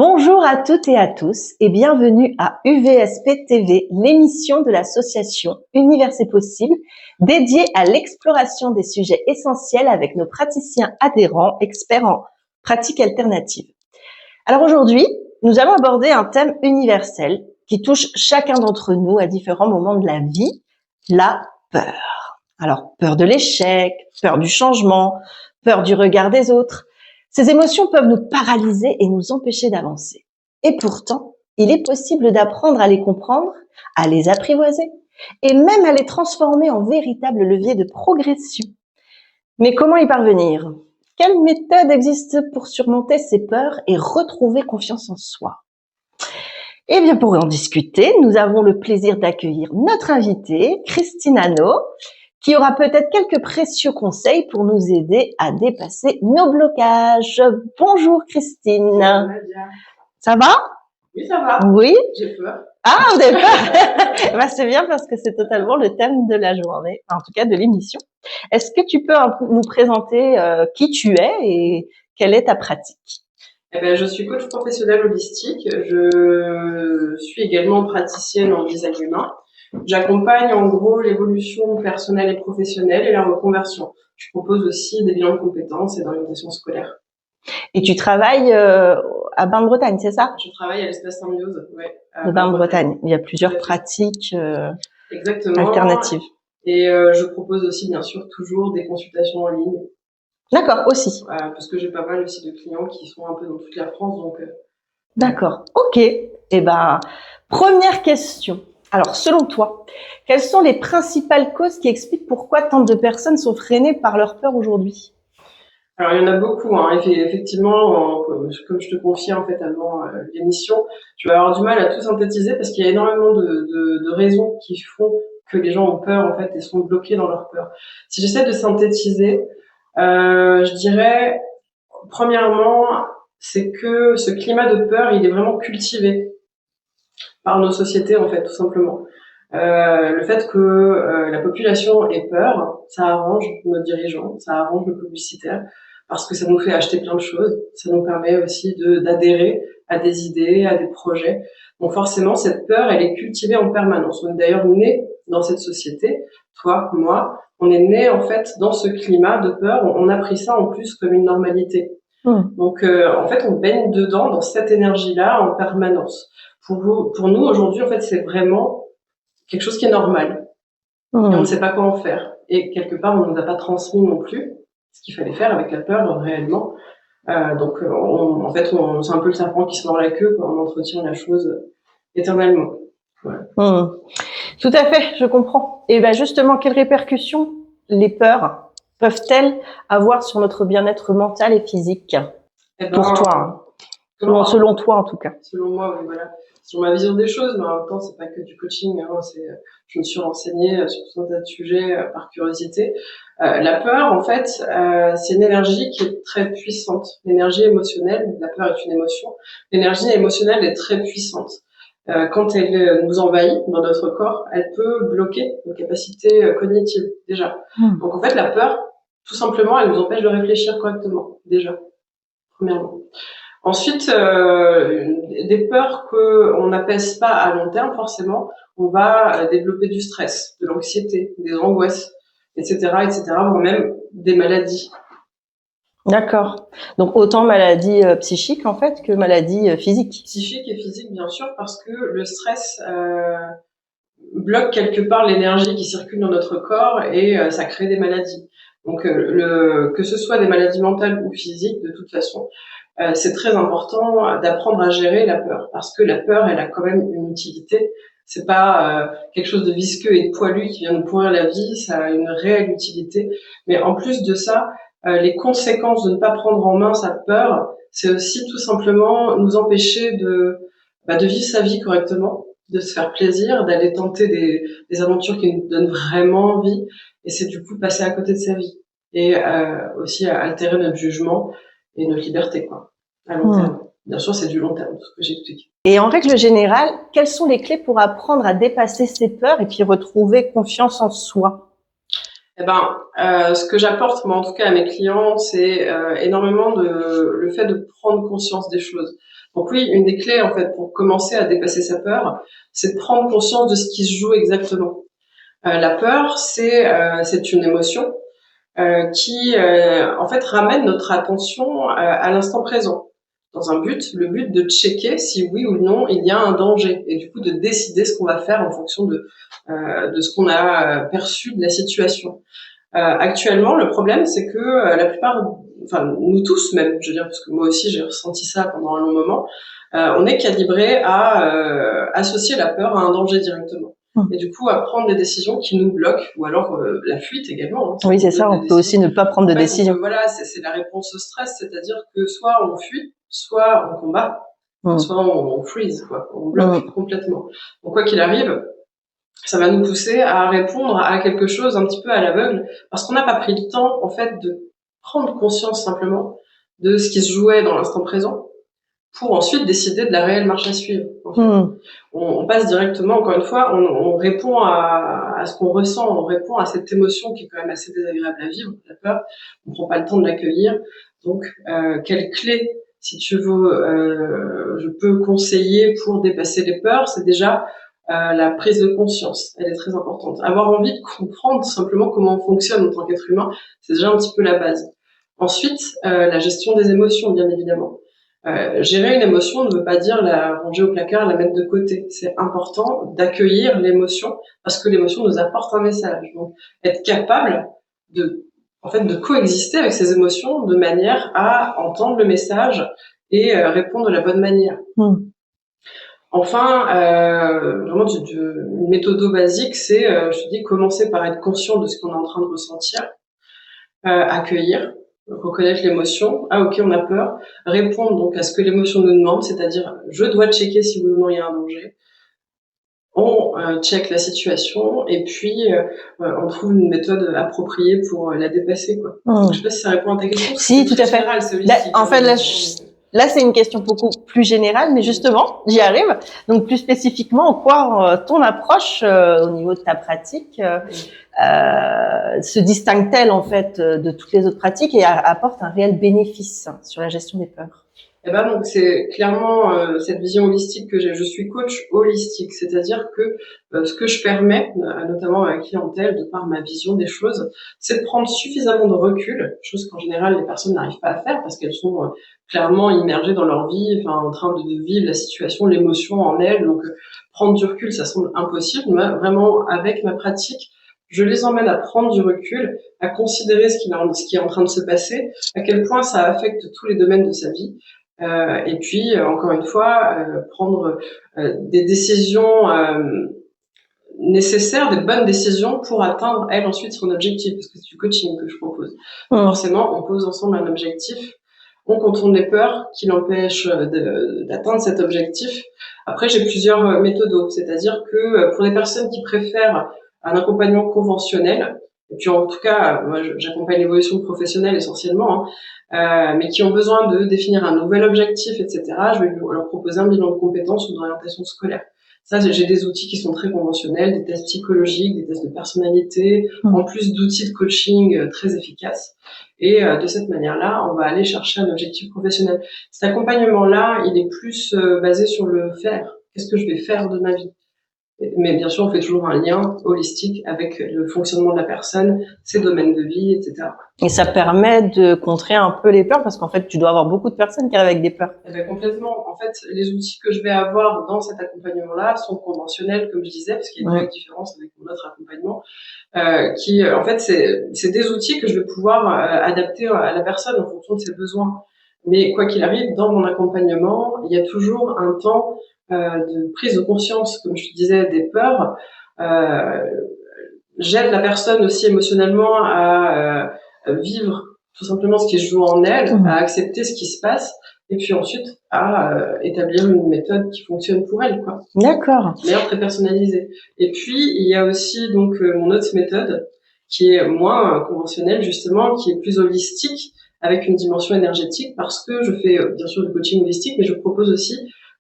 Bonjour à toutes et à tous et bienvenue à UVSP TV, l'émission de l'association Univers c'est possible, dédiée à l'exploration des sujets essentiels avec nos praticiens adhérents, experts en pratiques alternatives. Alors aujourd'hui, nous allons aborder un thème universel qui touche chacun d'entre nous à différents moments de la vie, la peur. Alors, peur de l'échec, peur du changement, peur du regard des autres. Ces émotions peuvent nous paralyser et nous empêcher d'avancer. Et pourtant, il est possible d'apprendre à les comprendre, à les apprivoiser et même à les transformer en véritables leviers de progression. Mais comment y parvenir? Quelles méthodes existent pour surmonter ces peurs et retrouver confiance en soi? Eh bien, pour en discuter, nous avons le plaisir d'accueillir notre invitée, Christine Anneau, qui aura peut-être quelques précieux conseils pour nous aider à dépasser nos blocages. Bonjour Christine. Nadia. Ça va? Oui, ça va. Oui. J'ai peur. Ah, vous avez peur? Bah, c'est bien parce que c'est totalement le thème de la journée, en tout cas de l'émission. Est-ce que tu peux nous présenter qui tu es et quelle est ta pratique? Eh ben, je suis coach professionnel holistique. Je suis également praticienne en design humain. J'accompagne en gros l'évolution personnelle et professionnelle et la reconversion. Je propose aussi des bilans de compétences et d'orientation scolaire. Et tu travailles à Bain-de-Bretagne, c'est ça? Je travaille à l'Espace Symbiose, ouais. De Bain-de-Bretagne. Il y a plusieurs pratiques alternatives. Et je propose aussi, bien sûr, toujours des consultations en ligne. D'accord, aussi. Parce que j'ai pas mal aussi de clients qui sont un peu dans toute la France, donc. D'accord. Ok. Eh ben, première question. Alors, selon toi, quelles sont les principales causes qui expliquent pourquoi tant de personnes sont freinées par leur peur aujourd'hui? Alors, il y en a beaucoup, hein. Effectivement, comme je te confiais en fait avant l'émission, tu vas avoir du mal à tout synthétiser parce qu'il y a énormément de raisons qui font que les gens ont peur en fait et sont bloqués dans leur peur. Si j'essaie de synthétiser, je dirais, premièrement, c'est que ce climat de peur, il est vraiment cultivé par nos sociétés en fait, tout simplement. Le fait que la population ait peur, ça arrange nos dirigeants, ça arrange nos publicitaires, parce que ça nous fait acheter plein de choses, ça nous permet aussi d'adhérer à des idées, à des projets. Donc forcément, cette peur, elle est cultivée en permanence. On est d'ailleurs né dans cette société, toi, moi, on est né en fait dans ce climat de peur, on a pris ça en plus comme une normalité. Donc en fait, on baigne dedans, dans cette énergie-là en permanence. Pour nous, aujourd'hui, en fait, c'est vraiment quelque chose qui est normal. Et on ne sait pas quoi en faire. Et quelque part, on ne nous a pas transmis non plus ce qu'il fallait faire avec la peur réellement. Donc, en fait, c'est un peu le serpent qui se mord la queue, quoi. On entretient la chose éternellement. Voilà. Tout à fait, je comprends. Et ben justement, quelles répercussions les peurs peuvent-elles avoir sur notre bien-être mental et physique? Pour toi, selon toi en tout cas. Selon moi, oui, voilà. Sur ma vision des choses, mais en même temps, c'est pas que du coaching, hein, je me suis renseignée sur tout un tas de sujets par curiosité. La peur, en fait, c'est une énergie qui est très puissante. L'énergie émotionnelle, la peur est une émotion. L'énergie émotionnelle est très puissante. Quand elle nous envahit dans notre corps, elle peut bloquer nos capacités cognitives, déjà. Donc, en fait, la peur, tout simplement, elle nous empêche de réfléchir correctement, déjà. Premièrement. Ensuite, des peurs qu'on n'apaise pas à long terme, forcément, on va développer du stress, de l'anxiété, des angoisses, etc., voire même des maladies. D'accord. Donc autant maladies psychiques en fait que maladies physiques. Psychiques et physiques, bien sûr, parce que le stress bloque quelque part l'énergie qui circule dans notre corps et ça crée des maladies. Donc que ce soit des maladies mentales ou physiques, de toute façon, c'est très important d'apprendre à gérer la peur, parce que la peur, elle a quand même une utilité. C'est pas quelque chose de visqueux et de poilu qui vient nous pourrir la vie, ça a une réelle utilité. Mais en plus de ça, les conséquences de ne pas prendre en main sa peur, c'est aussi tout simplement nous empêcher de vivre sa vie correctement, de se faire plaisir, d'aller tenter des aventures qui nous donnent vraiment envie, et c'est du coup passer à côté de sa vie et aussi à altérer notre jugement et notre liberté, quoi, à long terme. Bien sûr, c'est du long terme, tout ce que j'explique. Et en règle générale, quelles sont les clés pour apprendre à dépasser ses peurs et puis retrouver confiance en soi? Eh ben, ce que j'apporte, moi, en tout cas, à mes clients, c'est énormément le fait de prendre conscience des choses. Donc oui, une des clés en fait pour commencer à dépasser sa peur, c'est de prendre conscience de ce qui se joue exactement. La peur, c'est une émotion qui en fait ramène notre attention à l'instant présent dans un le but de checker si oui ou non il y a un danger et du coup de décider ce qu'on va faire en fonction de ce qu'on a perçu de la situation. Actuellement, le problème c'est que la plupart, enfin nous tous même, je veux dire parce que moi aussi j'ai ressenti ça pendant un long moment, on est calibré à associer la peur à un danger directement. Et du coup, à prendre des décisions qui nous bloquent, ou alors la fuite également. Hein, oui, c'est ça, on peut aussi ne pas prendre de décision. Voilà, c'est la réponse au stress, c'est-à-dire que soit on fuit, soit on combat, soit on freeze, quoi, on bloque complètement. Donc quoi qu'il arrive, ça va nous pousser à répondre à quelque chose un petit peu à l'aveugle, parce qu'on n'a pas pris le temps, en fait, de prendre conscience simplement de ce qui se jouait dans l'instant présent, pour ensuite décider de la réelle marche à suivre. En fait. On passe directement, encore une fois, on répond à ce qu'on ressent, on répond à cette émotion qui est quand même assez désagréable à vivre, la peur, on prend pas le temps de l'accueillir. Donc, quelle clé, si tu veux, je peux conseiller pour dépasser les peurs, c'est déjà la prise de conscience, elle est très importante. Avoir envie de comprendre simplement comment on fonctionne en tant qu'être humain, c'est déjà un petit peu la base. Ensuite, la gestion des émotions, bien évidemment. Gérer une émotion ne veut pas dire la ranger au placard, la mettre de côté. C'est important d'accueillir l'émotion parce que l'émotion nous apporte un message. Donc, être capable de coexister avec ces émotions de manière à entendre le message et répondre de la bonne manière. Enfin, vraiment une méthode basique, c'est, je te dis, commencer par être conscient de ce qu'on est en train de ressentir, accueillir, reconnaître l'émotion. Ah ok, on a peur. Répondre donc à ce que l'émotion nous demande, c'est-à-dire je dois checker si oui ou non il y a un danger. On check la situation et puis on trouve une méthode appropriée pour la dépasser, quoi. Donc, je sais pas si ça répond à ta question. Si, tout à fait. En fait, là, c'est une question beaucoup plus générale, mais justement, j'y arrive. Donc, plus spécifiquement, en quoi ton approche au niveau de ta pratique se distingue-t-elle en fait de toutes les autres pratiques et apporte un réel bénéfice sur la gestion des peurs? Eh ben donc c'est clairement cette vision holistique que j'ai. Je suis coach holistique, c'est-à-dire que ce que je permets, notamment à la clientèle, de par ma vision des choses, c'est de prendre suffisamment de recul, chose qu'en général les personnes n'arrivent pas à faire parce qu'elles sont clairement immergées dans leur vie, enfin en train de vivre la situation, l'émotion en elles. Donc prendre du recul, ça semble impossible. Mais vraiment, avec ma pratique, je les emmène à prendre du recul, à considérer ce qui est en train de se passer, à quel point ça affecte tous les domaines de sa vie. Et puis, encore une fois, prendre des décisions nécessaires, des bonnes décisions pour atteindre, elle, ensuite, son objectif, parce que c'est du coaching que je propose. Forcément, on pose ensemble un objectif, on contourne les peurs qui l'empêchent d'atteindre cet objectif. Après, j'ai plusieurs méthodes, c'est-à-dire que pour les personnes qui préfèrent un accompagnement conventionnel, et puis en tout cas, moi j'accompagne l'évolution professionnelle essentiellement, mais qui ont besoin de définir un nouvel objectif, etc. Je vais leur proposer un bilan de compétences ou d'orientation scolaire. Ça, j'ai des outils qui sont très conventionnels, des tests psychologiques, des tests de personnalité, en plus d'outils de coaching très efficaces. Et de cette manière-là, on va aller chercher un objectif professionnel. Cet accompagnement-là, il est plus basé sur le faire. Qu'est-ce que je vais faire de ma vie ? Mais bien sûr, on fait toujours un lien holistique avec le fonctionnement de la personne, ses domaines de vie, etc. Et ça permet de contrer un peu les peurs parce qu'en fait, tu dois avoir beaucoup de personnes qui arrivent avec des peurs. Eh bien, complètement. En fait, les outils que je vais avoir dans cet accompagnement-là sont conventionnels, comme je disais, parce qu'il y a une vraie différence avec mon autre accompagnement, qui, en fait, c'est des outils que je vais pouvoir adapter à la personne en fonction de ses besoins. Mais quoi qu'il arrive, dans mon accompagnement, il y a toujours un temps de prise de conscience, comme je te disais, des peurs. J'aide la personne aussi émotionnellement à vivre tout simplement ce qui se joue en elle, à accepter ce qui se passe, et puis ensuite à établir une méthode qui fonctionne pour elle, quoi. D'accord. D'ailleurs très personnalisée. Et puis il y a aussi donc mon autre méthode qui est moins conventionnelle justement, qui est plus holistique avec une dimension énergétique parce que je fais bien sûr du coaching holistique, mais je propose aussi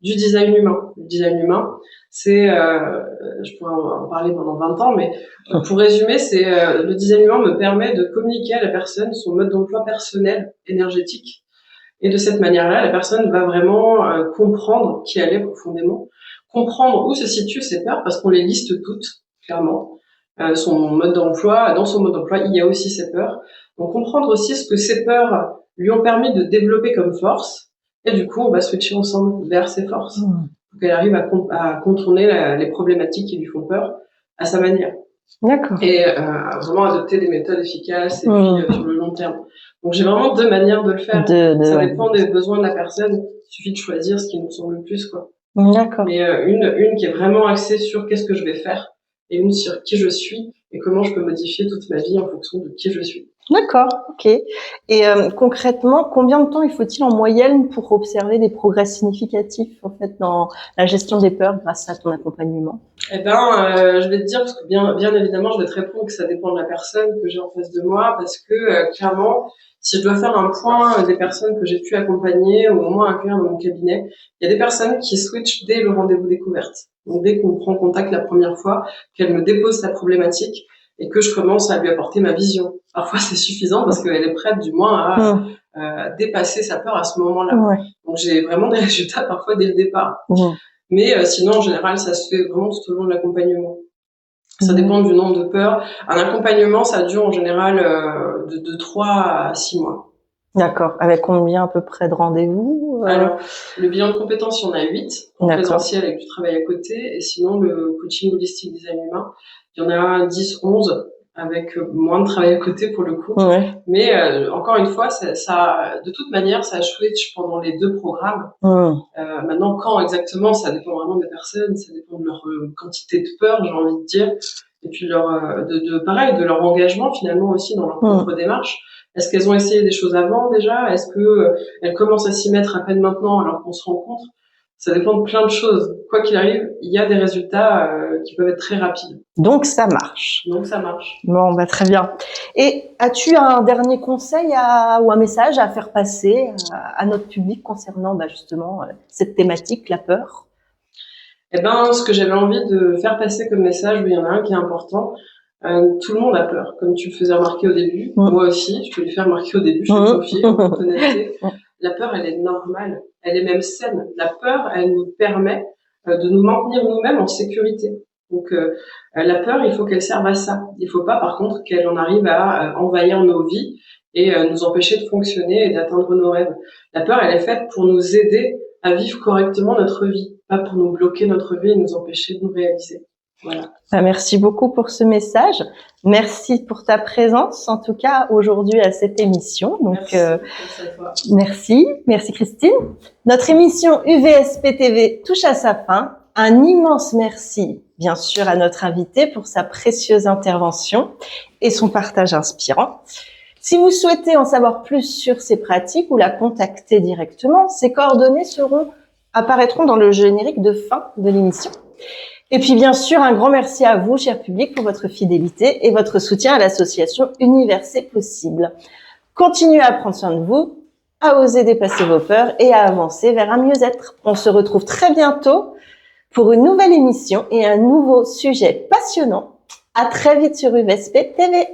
du design humain. Le design humain, c'est, je pourrais en parler pendant 20 ans, mais pour résumer, c'est le design humain me permet de communiquer à la personne son mode d'emploi personnel, énergétique, Et de cette manière-là, la personne va vraiment comprendre qui elle est profondément, comprendre où se situent ses peurs, parce qu'on les liste toutes, clairement. Son mode d'emploi, dans son mode d'emploi, il y a aussi ses peurs. Donc comprendre aussi ce que ces peurs lui ont permis de développer comme force, et du coup, on va switcher ensemble vers ses forces, pour qu'elle arrive à contourner les problématiques qui lui font peur à sa manière. D'accord. Et vraiment adopter des méthodes efficaces et puis sur le long terme. Donc j'ai vraiment 2 manières de le faire. Ça dépend des besoins de la personne. Il suffit de choisir ce qui nous semble le plus, quoi. D'accord. Mais une qui est vraiment axée sur qu'est-ce que je vais faire, et une sur qui je suis et comment je peux modifier toute ma vie en fonction de qui je suis. D'accord, ok. Et concrètement, combien de temps il faut-il en moyenne pour observer des progrès significatifs en fait dans la gestion des peurs grâce à ton accompagnement? Eh je vais te dire, parce que bien évidemment, je vais te répondre que ça dépend de la personne que j'ai en face de moi, parce que clairement, si je dois faire un point des personnes que j'ai pu accompagner ou au moins accueillir dans mon cabinet, il y a des personnes qui switchent dès le rendez-vous découverte. Donc dès qu'on prend contact la première fois, qu'elle me dépose sa problématique et que je commence à lui apporter ma vision. Parfois c'est suffisant parce qu'elle est prête du moins à dépasser sa peur à ce moment-là. Ouais. Donc j'ai vraiment des résultats parfois dès le départ. Mais sinon, en général, ça se fait vraiment tout au long de l'accompagnement. Ça dépend du nombre de peurs. Un accompagnement, ça dure en général de 3 à 6 mois. D'accord. Avec combien à peu près de rendez-vous Alors, le bilan de compétences, il y en a 8 en présentiel avec du travail à côté. Et sinon, le coaching holistique design humain, il y en a 10, 11 avec moins de travail à côté pour le coup. Ouais. Mais encore une fois, ça, de toute manière, ça switch pendant les 2 programmes. Maintenant, quand exactement, ça dépend vraiment des personnes, ça dépend de leur quantité de peur, j'ai envie de dire, et puis pareil, de leur engagement finalement aussi dans leur propre démarche. Est-ce qu'elles ont essayé des choses avant déjà? Est-ce que elles commencent à s'y mettre à peine maintenant alors qu'on se rencontre? Ça dépend de plein de choses. Quoi qu'il arrive, il y a des résultats qui peuvent être très rapides. Donc ça marche. Donc ça marche. Bon, bah très bien. Et as-tu un dernier conseil ou un message à faire passer à notre public concernant justement cette thématique, la peur? Ce que j'avais envie de faire passer comme message, il y en a un qui est important. Tout le monde a peur, comme tu le faisais remarquer au début. Moi aussi, je te l'ai fait remarquer au début, je te confie, en toute honnêteté. La peur, elle est normale, elle est même saine. La peur, elle nous permet de nous maintenir nous-mêmes en sécurité. Donc la peur, il faut qu'elle serve à ça. Il faut pas, par contre, qu'elle en arrive à envahir nos vies et nous empêcher de fonctionner et d'atteindre nos rêves. La peur, elle est faite pour nous aider à vivre correctement notre vie, pas pour nous bloquer notre vie et nous empêcher de nous réaliser. Voilà. Merci beaucoup pour ce message. Merci pour ta présence, en tout cas aujourd'hui à cette émission. Donc, merci Christine. Notre émission UVSP TV touche à sa fin. Un immense merci, bien sûr, à notre invitée pour sa précieuse intervention et son partage inspirant. Si vous souhaitez en savoir plus sur ses pratiques ou la contacter directement, ses coordonnées apparaîtront dans le générique de fin de l'émission. Et puis, bien sûr, un grand merci à vous, cher public, pour votre fidélité et votre soutien à l'association Universé Possible. Continuez à prendre soin de vous, à oser dépasser vos peurs et à avancer vers un mieux-être. On se retrouve très bientôt pour une nouvelle émission et un nouveau sujet passionnant. À très vite sur UVSP TV.